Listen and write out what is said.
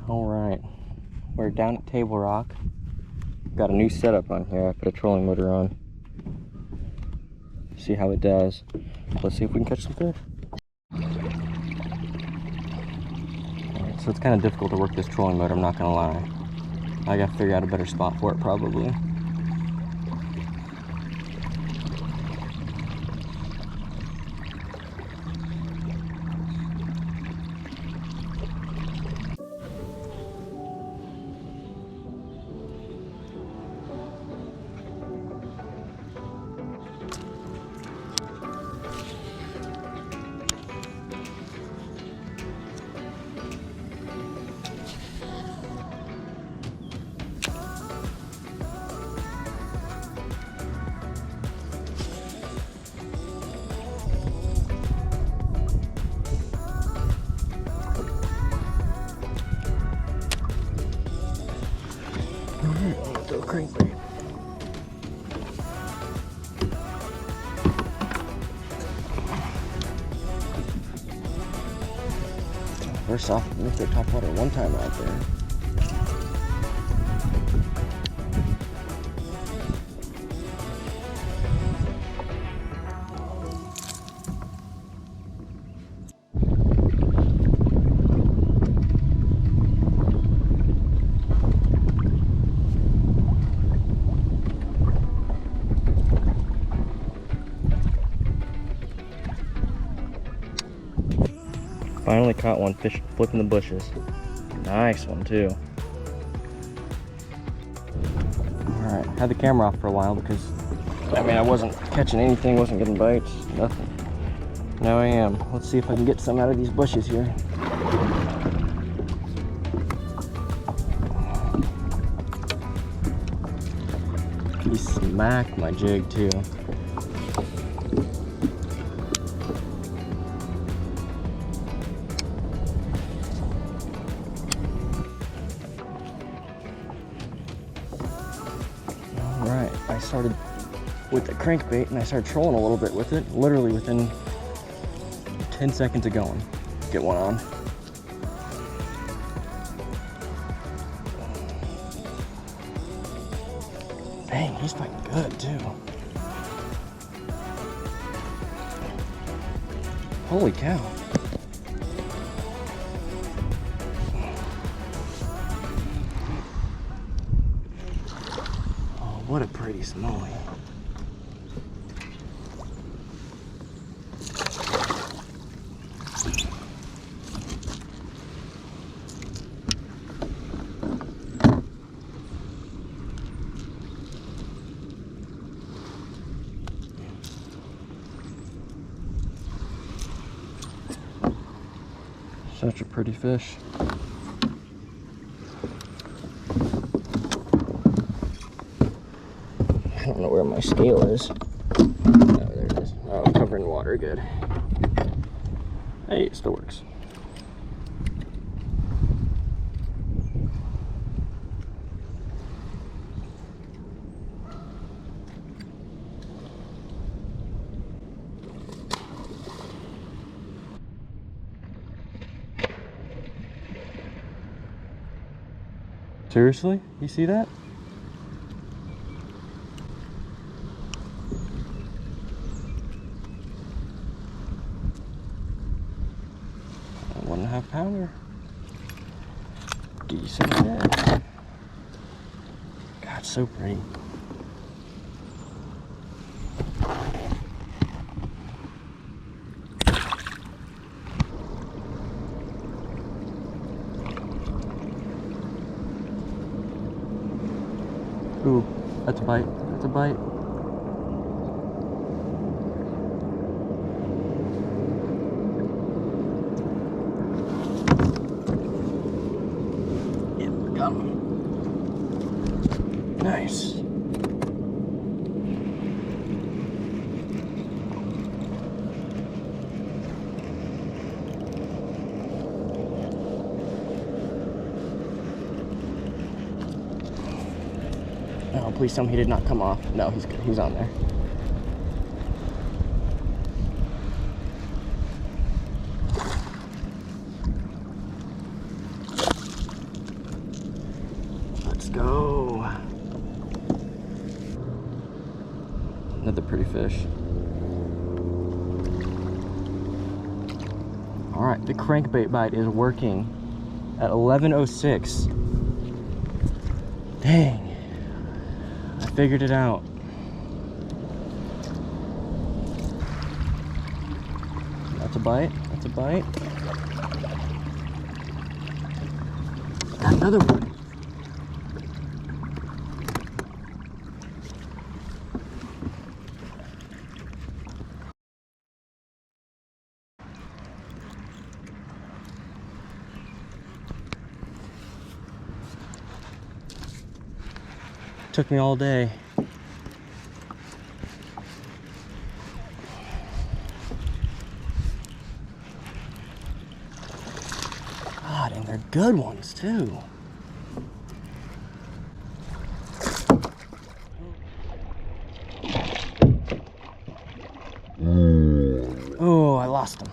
Alright, we're down at Table Rock. Got a new setup on here. I put a trolling motor on. See how it does. Let's see if we can catch some fish. Alright, so it's kind of difficult to work this trolling motor, I'm not gonna lie. I gotta figure out a better spot for it probably. Throw a crankbait. First off, we threw top water one time out there. Finally caught one fish flipping the bushes. Nice one too. Alright, had the camera off for a while because I wasn't catching anything, wasn't getting bites, nothing. Now I am. Let's see if I can get some out of these bushes here. He smacked my jig too. Alright, I started with the crankbait and I started trolling a little bit with it. Literally within 10 seconds of going. Get one on. Dang, he's fighting good too. Holy cow. What a pretty smallie. Such a pretty fish. I don't know where my scale is. Oh, there it is. Oh, covering water, good. Hey, it still works. Seriously? You see that? A 1.5 pounder. Decent fish. God, so pretty. Ooh, that's a bite. That's a bite. Yep, got him. Nice. Oh, please tell me he did not come off. No, he's good. He's on there. Let's go. Another pretty fish. All right, the crankbait bite is working at 11:06. Dang, I figured it out. That's a bite, that's a bite. Got another one. Took me all day. God, and they're good ones too. Oh, I lost them.